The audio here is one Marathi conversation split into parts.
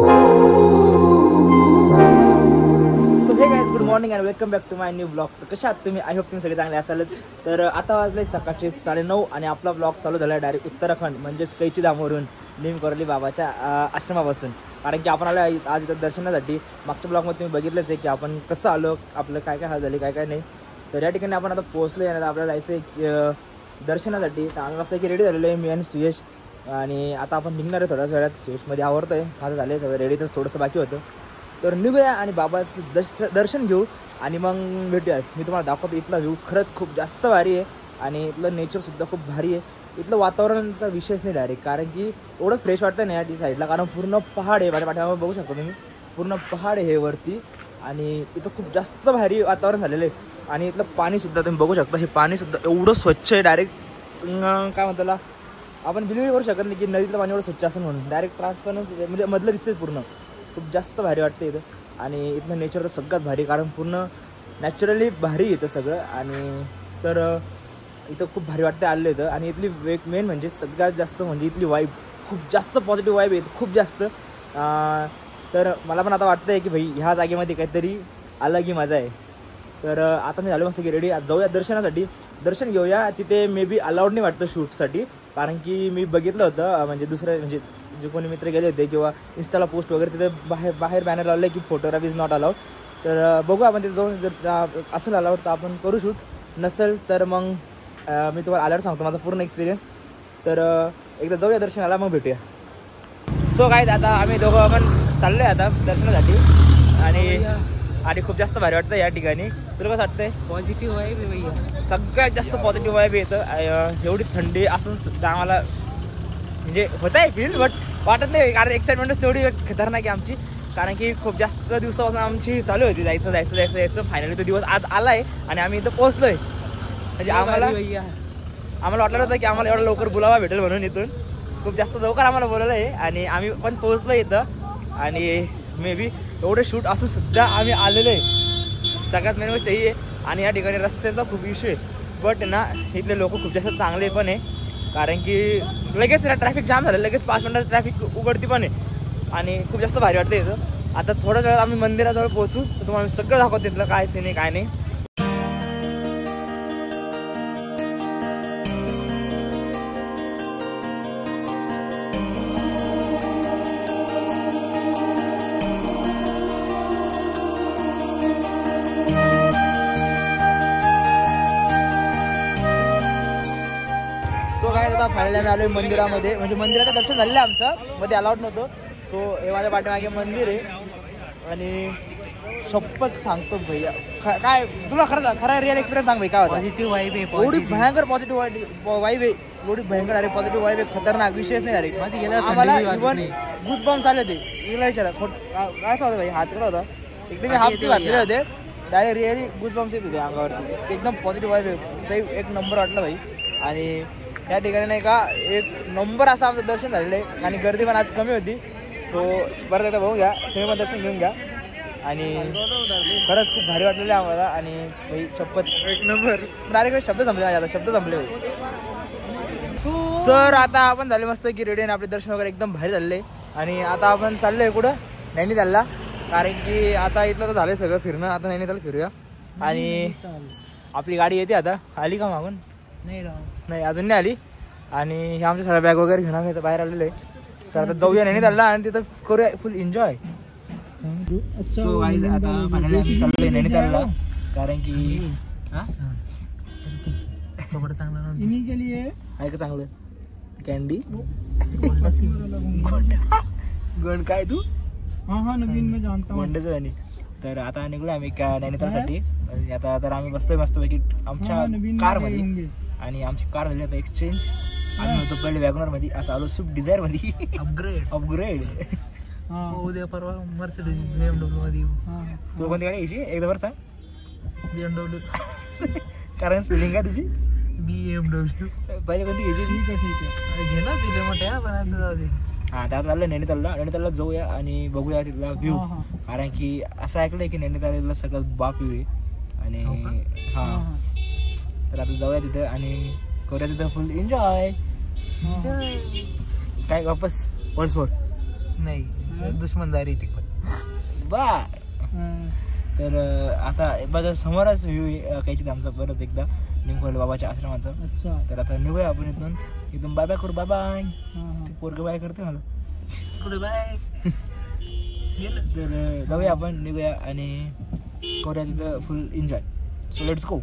So hey guys, good morning and welcome back to my new blog. तर कशा आहात तुम्ही? आय होप तुम्ही सगळे चांगले असालच. तर आता वाजले सकाळचे 9:30 आणि आपला ब्लॉग चालू झाला डायरेक्ट उत्तराखंड म्हणजेच कैची धामवरून नीम कोरली बाबाच्या आश्रमापासून. कारण की आपण आलो आज इथं दर्शनासाठी. मागच्या ब्लॉगमध्ये तुम्ही बघितलंच आहे की आपण कसं आलो, आपलं काय काय हाल झाले, काय काय नाही. तर या ठिकाणी आपण आता पोहोचलो आहे. आपल्याला जायचं आहे दर्शनासाठी. तर आम्ही वाजता की रेडी झालेलो आहे मी आणि सुयश. आणि आता आपण निघणार आहे थोड्याच वेळात. सुयशमध्ये आवडतं आहे, माझं झालं आहे सगळं रेडी, तर थोडंसं बाकी होतं. तर निघूया आणि बाबाचं दर्शन घेऊ आणि मग भेटूया. मी तुम्हाला दाखवतो इथला व्ह्यू खरंच खूप जास्त भारी आहे आणि इथलं नेचरसुद्धा खूप भारी आहे. इथलं वातावरणाचा विशेष नाही डायरेक्ट, कारण की एवढं फ्रेश वाटतं नाही या साईडला, कारण पूर्ण पहाड आहे. माझ्या पाठीमागे बघू शकता तुम्ही, पूर्ण पहाड आहे हे वरती. आणि इथं खूप जास्त भारी वातावरण झालेलं आहे. आणि इथलं पाणीसुद्धा तुम्ही बघू शकता, हे पाणीसुद्धा एवढं स्वच्छ आहे. डायरेक्ट काय म्हणतो त्याला, आपण बिलीव्ह करू शकत नाही की नदीतलं पाणी एवढं स्वच्छ असेल म्हणून. डायरेक्ट ट्रान्सपरन्स म्हणजे मधलं दिसते पूर्ण. खूप जास्त भारी वाटतं इथं. आणि इथलं नेचर तर सगळ्यात भारी, कारण पूर्ण नॅचरली भारी येतं सगळं. आणि तर इथं खूप भारी वाटतं आलेलं इथं. आणि इथली एक मेन म्हणजे सगळ्यात जास्त म्हणजे इथली वाईब खूप जास्त पॉझिटिव्ह वाईब येते, खूप जास्त. तर मला पण आता वाटतं आहे की भाई ह्या जागेमध्ये काहीतरी अलग ही मजा आहे. तर आता मी झालो मस्त की रेडी, जाऊया दर्शनासाठी. दर्शन घेऊया. तिथे मे बी अलाउड नाही वाटतं शूटसाठी, कारण की मी बघितलं होतं म्हणजे दुसरं म्हणजे जे कोणी मित्र गेले होते किंवा इंस्टाला पोस्ट वगैरे, तिथे बाहेर बॅनर लावलं आहे की फोटोग्राफी इज नॉट अलाउड. तर बघू आपण तिथे जाऊन, जर असेल अलाउड तर आपण करू शूट, नसेल तर मग मी तुम्हाला आल्यावर सांगतो माझा पूर्ण एक्सपिरियन्स. तर एकदा जाऊया दर्शनाला, मग भेटूया. सो गाईज, आता आम्ही दोघं पण चाललो आहे आता दर्शनासाठी. आणि खूप जास्त भारी वाटतं या ठिकाणी. तुला कसं वाटतंय? पॉझिटिव्ह वाईब आहे भैया, सगळ्यात जास्त पॉझिटिव्ह वाईब येतं. एवढी थंडी असून सुद्धा आम्हाला म्हणजे होत आहे फील, बट वाटत नाही, कारण एक्साइटमेंटच तेवढी खतरनाक आहे आमची. कारण की खूप जास्त दिवसापासून आमची चालू होती जायचं. फायनली तो दिवस आज आला आहे आणि आम्ही इथं पोहोचलो आहे. म्हणजे आम्हाला वाटलं होतं की आम्हाला एवढं लवकर बोलावा भेटेल म्हणून. इथून खूप जास्त लवकर आम्हाला बोलवलं आहे आणि आम्ही पण पोहोचलो इथं. आणि मे बी एवढे शूट असून सुद्धा आम्ही आलेलो आहे. सगळ्यात मेन गोष्ट ही आहे. आणि या ठिकाणी रस्त्याचा खूप इश्यू आहे, बट ना इथले लोक खूप जास्त चांगले पण आहे. कारण की लगेच ना ट्रॅफिक जाम झालं, लगेच 5 मिनिटात ट्रॅफिक उघडती पण आहे. आणि खूप जास्त भारी वाटतं इथं. आता थोड्याच वेळात आम्ही मंदिराजवळ पोहोचू, तर तुम्हाला सगळं दाखवतो तिथलं काय सीन आहे काय नाही. आता फायनली आम्ही आलो मंदिरामध्ये. म्हणजे मंदिराचं दर्शन झालेलं आहे आमचं, मध्ये अलाउड नव्हतं. सो हे माझ्या पाठीमागे मंदिर आहे. आणि शपथ सांगतो भैया, काय तुला खरा रिअल एक्सपिरियन्स सांग भाई, काय होता? पॉझिटिव्ह वाईब आहे, एवढी भयंकर पॉझिटिव्ह वाईब आहे, एवढी भयंकर अरे पॉझिटिव्ह वाईब आहे, खतरनाक विषयच नाही. अरे आम्हाला इव्हन गुड बॉम्स आले होते. तुला विचारा काय होतं भाई, हात कसा होता? एकदम हात घातलेले होते, डायरेक्ट रिअली गुड बॉम्स येत होते अंगावरती. एकदम पॉझिटिव्ह वाईब आहे, सही एक नंबर वाटलं भाई. आणि या ठिकाणी नाही का एक नंबर असं आमचं दर्शन झालेलं आहे. आणि गर्दी पण आज कमी होती. सो बरं एकदा बघून घ्या, तुम्ही पण दर्शन घेऊन घ्या. आणि खरंच खूप भारी वाटलेलं आहे आम्हाला. आणि भाई शपथ एक नंबर. डायरेक्ट शब्द संपले माझे, आता शब्द संपले. सर आता आपण झाले मस्त की रेडी, आणि आपले दर्शन वगैरे एकदम भारी झालेले. आणि आता आपण चाललोय कुठं, नैनितालला. कारण की आता इथलं तर झालंय सगळं फिरणं, आता नैनिताल फिरूया. आणि आपली गाडी येते आता. आली का मागून? नाही अजून नाही आली. आणि हे आमच्या सगळ्या बॅग वगैरे घेऊन आम्ही बाहेर आलेलो आहे. तर आता जाऊया नैनितालला आणि तिथं करूया फुल एन्जॉय. सो गाईज, आता फायनली आम्ही चाललोय नैनितालला. कारण की आहे का चांगलं कॅन्डी गण काय तू? हा नवीन मी जानता हूं. मंडेचं आणि तर आता निघलो आम्ही नैनितालसाठी. आता तर आम्ही बसतोय मस्तपैकी आमच्या कारमध्ये. आणि आमची कार झाली आता एक्सचेंज. आम्ही होतो पहिले वॅगनर मध्ये, आता आलो स्विफ्ट डिझायर मध्ये. अपग्रेड उद्या परवा मर्सिडीज BMW मध्ये. तू कोणती गाडी घ्यायची एकदा बरं सांग? BMW. कारण स्पेलिंग काय तुझी? BMW. पहिले कोणती घ्यायची? ठीक आहे घे ना, तिथे मोठ्या पण आता जाऊ दे. हां, आता चाललं नैनितालला जाऊया आणि बघूया तिथला व्ह्यू. कारण की असं ऐकलंय की नैनितालला सगळ्यात बाप व्ह्यू आहे. आणि हां, तर आता जाऊया तिथं आणि करूया तिथं फुल एन्जॉय. काय वापस वर्षभर नाही दुश्मनदारी तिकडे बा. तर आता बघा समोरच व्ह्यू काहीची आमचा परत एकदा निमखोरले बाबाच्या आश्रमाचा. अच्छा. तर आता निघूया आपण इथून बाय बाय करू. Bye bye. पोरग बाय करते मला. पुढे बाय. तर जाऊया आपण निघूया आणि करूया तिथं full enjoy. So let's go.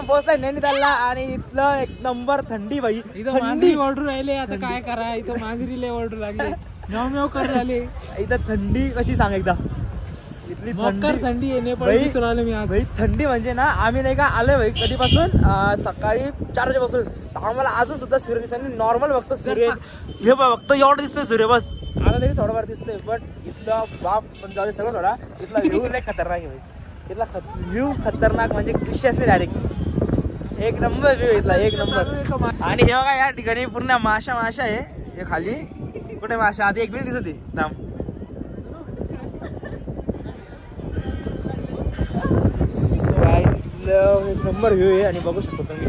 पोहोचलाय नैनितालला आणि इथलं एक नंबर थंडी बाई. इथं मांजरी ऑर्डर राहिले. आता काय करा, इथं मांजरीला ऑर्डर लागले. म्याव म्याव कर राहिले. इथं थंडी कशी सांग एकदा. इथली थंडी आहे. नेपाळ आलो मी आज. भाई थंडी म्हणजे ना आम्ही नाही का आलोय भाई कधीपासून सकाळी 4 वाजेपासून. आम्हाला अजून सुद्धा सूर्य दिसत नॉर्मल बघतो सूर्य. हे बघतो एवढं दिसतोय सूर्य बस. आता तरी थोडंफार दिसतोय पण इथलं बाप पण जाऊ दे सगळं थोडा. इथला व्ह्यू लय खतरनाक आहे भाई. इथला व्ह्यू खतरनाक म्हणजे विषयच नाही डायरेक्ट. एक नंबर व्ह्यू इथला एक नंबर. आणि हे बघा या ठिकाणी पूर्ण माशा आहे. हे खाली कुठे माशा आधी एक मिनिट दिसत आहे दाम. एक नंबर व्ह्यू आहे आणि बघू शकतो तुम्ही.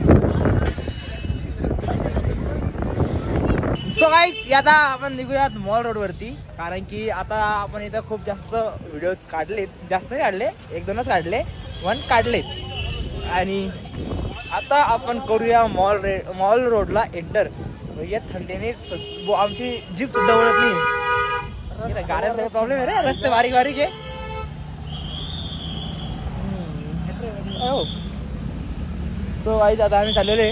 सो गाईज आता आपण निघूयात मॉल रोड वरती. कारण की आता आपण इथं खूप जास्त व्हिडिओज काढलेत. जास्त नाही काढले, 1-2च काढले. 1 काढलेत. आणि आता आपण करूया मॉल रोडला एंटर. या थंडीने आमची जीप सुद्धा ओळख नाही. गाड्यांचा प्रॉब्लेम आहे रे. रस्ते बारीक बारीक आहे. सो गाईज आता आम्ही चाललेले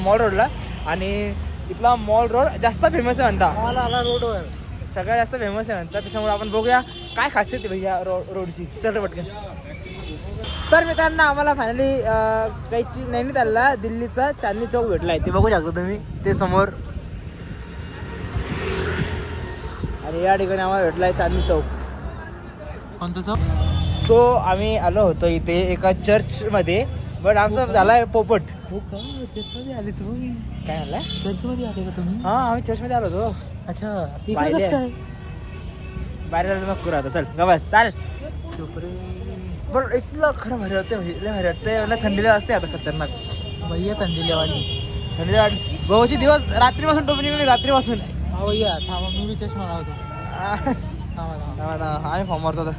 मॉल रोडला. आणि इथला मॉल रोड जास्त फेमस आहे म्हणता. रोडवर सगळ्यात जास्त फेमस आहे म्हणतात. त्याच्यामुळे आपण बघूया काय खासियत आहे भैया रोडची. चल रे पटकन. तर मित्रांनो आम्हाला फायनली काहीची नैनितालला दिल्लीचा चांदणी चौक भेटलाय. ते बघू शकता तुम्ही ते समोर. आणि या ठिकाणी आम्हाला भेटलाय चांदणी चौक. कोणतं चौक? सो आम्ही आलो होतो इथे एका चर्च मध्ये. बट आमचा झालाय पोपट. चर्च मध्ये आले तुम्ही? काय म्हणला? चर्च मध्ये आले का तुम्ही? हा आम्ही चर्च मध्ये आलो होतो. अच्छा. बाहेर मग करू आता. चल गा बस चाल. बरं इथलं खरं भारी वाटते. भारी वाटते. थंडीला असते आता खतरनाक भैया. थंडीला वाटी भाऊची दिवस रात्रीपासून टोपी निघाली. रात्रीपासून. हा भैया थांबा. मी बी चष्मा लावतो. आम्ही फॉर्म मारतो आता.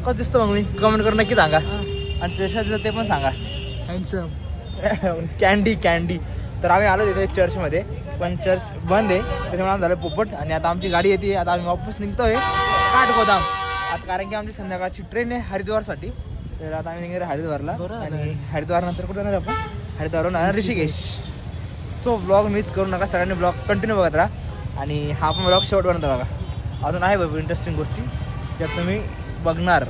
कसं दिसतं मग मी कमेंट करून नक्की सांगा. आणि श्रेष्ठ ते पण सांगा. Handsome candy. तर आम्ही आलो तिथे चर्चमध्ये. पण चर्च बंद आहे त्याच्यामुळे आम्ही झालं पोपट. आणि आता आमची गाडी येते. आता आम्ही वापस निघतोय काठगोदाम. आता कारण की आमची संध्याकाळची ट्रेन आहे हरिद्वारसाठी. तर आता आम्ही निघणार हरिद्वारला. आणि हरिद्वार नंतर कुठे जाणार आपण? हरिद्वारहून ऋषिकेश. सो ब्लॉग मिस करू नका. सगळ्यांनी ब्लॉग कंटिन्यू बघत राहा. आणि हा पण ब्लॉग शेवटपर्यंत बघा. अजून आहे बाबा इंटरेस्टिंग गोष्टी ज्यात तुम्ही बघणार.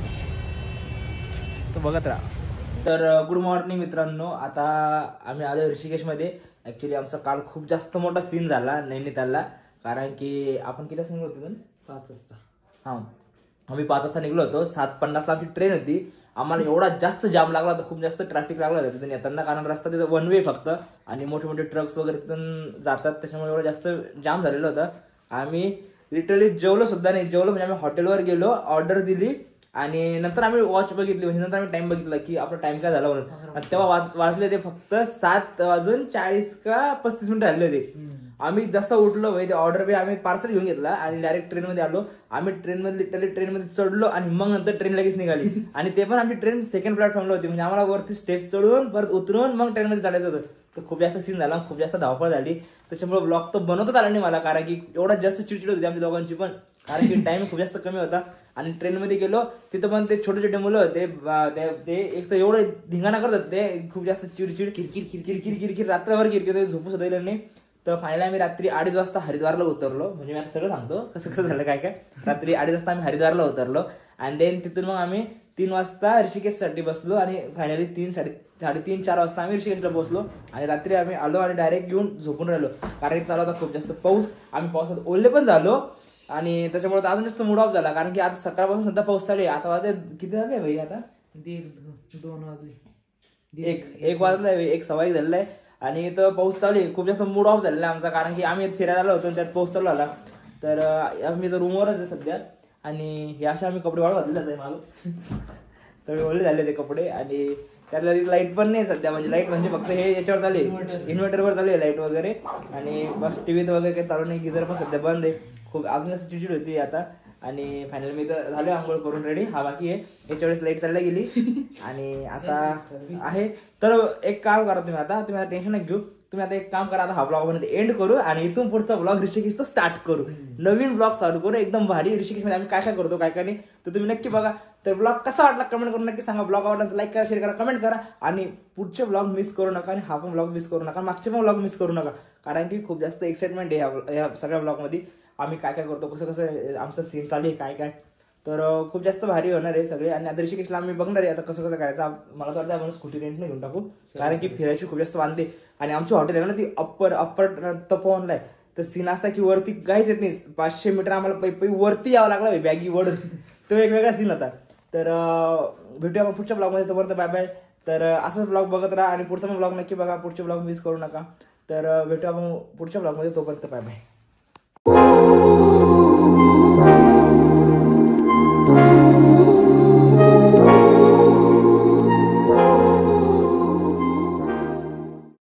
तर बघत राहा. तर गुड मॉर्निंग मित्रांनो. आता आम्ही आलो ऋषिकेशमध्ये. ॲक्च्युली आमचा काल खूप जास्त मोठा सीन झाला नैनितालला. कारण की आपण किती वाजता निघलो होतो? 5 वाजता. हां आम्ही 5 वाजता निघलो होतो. 7:50ला आमची ट्रेन होती. आम्हाला एवढा जास्त जाम लागला होता. खूप जास्त ट्रॅफिक लागला होता तिथून येताना. कारण रस्ता तिथं 1 वे फक्त. आणि मोठे मोठे ट्रक्स वगैरे तिथून जातात. त्याच्यामुळे एवढं जास्त जाम झालेलं होतं. आम्ही लिटरली जेवलो सुद्धा नाही. म्हणजे आम्ही हॉटेलवर गेलो, ऑर्डर दिली आणि नंतर आम्ही वॉच बघितली. म्हणजे नंतर आम्ही टाइम बघितला की आपला टाइम काय झाला म्हणून. आणि तेव्हा वाजले ते फक्त 7:40 का 35 मिनिटं झाले होते. आम्ही जसं उठलो भाई ते ऑर्डर बी आम्ही पार्सल घेऊन घेतला आणि डायरेक्ट ट्रेनमध्ये आलो. आम्ही ट्रेनमध्ये चढलो आणि मग नंतर ट्रेन लगेच निघाली आणि ते पण आमची ट्रेन सेकंड प्लॅटफॉर्मला होती. म्हणजे आम्हाला वरती स्टेप्स चढून परत उतरून मग ट्रेनमध्ये चढायचं होतं. तर खूप जास्त सीन झाला, खूप जास्त धावपळ झाली. त्याच्यामुळे ब्लॉग तर बनवताच आला नाही मला, कारण की एवढा जास्त चिडचिड होती आमच्या दोघांची पण, कारण की टाइम खूप जास्त कमी होता. आणि ट्रेनमध्ये गेलो तिथं पण ते छोटे छोटे मुलं होते ते एक तर एवढं धिंगाणा करतात ते, खूप जास्त चिडचिड किरकिर किरकिर किरकिर किरकिर रात्रभर किरकिर, झोपू सुद्धा दिलं नाही. तर फायनली आम्ही रात्री 2:30 वाजता हरिद्वारला उतरलो. म्हणजे मी आता सगळं सांगतो कसं कसं झालं काय काय. रात्री 2:30 वाजता आम्ही हरिद्वारला उतरलो आणि देन तिथून मग आम्ही 3 वाजता ऋषिकेशसाठी बसलो आणि फायनली 3-3:30-4 वाजता आम्ही ऋषिकेशला पोहोचलो. आणि रात्री आम्ही आलो आणि डायरेक्ट येऊन झोपून राहिलो, कारण की चालू होता खूप जास्त पाऊस. आम्ही पावसात ओले पण झालो आणि त्याच्यामुळे अजून जास्त मूड ऑफ झाला, कारण की आज सकाळपासून सुद्धा पाऊस चालू आहे. आता वाजले किती वाजले भाई, आता 2 वाजले, 1 वाजलाय, 1:15 झालेला आहे आणि इथं पाऊस चालू आहे. खूप जास्त मूड ऑफ झालेला आहे आमचा, कारण की आम्ही फिरायला आलो होतो आणि त्यात पाऊस चालू झाला. तर आम्ही तर रूमवरच आहे सध्या आणि हे असे आम्ही कपडे वाळू घातले जाते मागं सगळे ओले झाले ते कपडे. आणि त्यातल्या लाईट पण नाही सध्या, म्हणजे लाईट म्हणजे फक्त हे याच्यावर चालू आहे, इन्व्हर्टरवर चालू आहे लाईट वगैरे. आणि बस टीव्हीत वगैरे काही चालू नाही, गिझर पण सध्या बंद आहे. खूप अजून जास्त चिडचिड होती आता. आणि फायनल मी तर झालो आंघोळ करून रेडी, हा बाकी आहे. याच्या वेळेस लाईट चालल्या गेली आणि आता आहे. तर एक काम करा तुम्ही आता टेन्शन नाही घेऊ. तुम्ही आता एक काम करा, आता हा ब्लॉग मध्ये एंड करू आणि इथून पुढचा ब्लॉग ऋषिकेशचा स्टार्ट करू. नवीन ब्लॉग चालू करू एकदम भारी. ऋषिकेशमध्ये आम्ही काय काय करतो काय काय नाही तर तुम्ही नक्की बघा. तर ब्लॉग कसा वाटला कमेंट करून नक्की सांगा. ब्लॉग आवडला तर लाईक करा, शेअर करा, कमेंट करा. आणि पुढचे ब्लॉग मिस करू नका आणि हा पण ब्लॉग मिस करू नका, मागचे पण ब्लॉग मिस करू नका, कारण की खूप जास्त एक्साइटमेंट आहे या सगळ्या ब्लॉगमध्ये. आम्ही काय काय करतो, कसं कसं आमचं सीन चालू आहे काय काय. तर खूप जास्त भारी होणार आहे सगळे. आणि आता ऋषिकेशला आम्ही बघणार आहे आता कसं कसं करायचं. मला तर वाटतं आपण स्कूटी रेंटने घेऊन टाकू, कारण की फिरायची खूप जास्त वांदे. आणि आमची हॉटेल आहे ना ती अप्पर तपोवनला आहे. तर सीन असा की वरती काहीच येत नाही, 500 मीटर आम्हाला पै वरती यावं लागलं बॅगी वडून. तो एक वेगळा सीन होता. तर भेटूया आपण पुढच्या ब्लॉगमध्ये. तोपर्यंत बाय बाय. तर असंच ब्लॉग बघत राहा आणि पुढचा पण ब्लॉग नक्की बघा, पुढचे ब्लॉग मिस करू नका. तर भेटूया आपण पुढच्या ब्लॉगमध्ये. तोपर्यंत बाय बाय.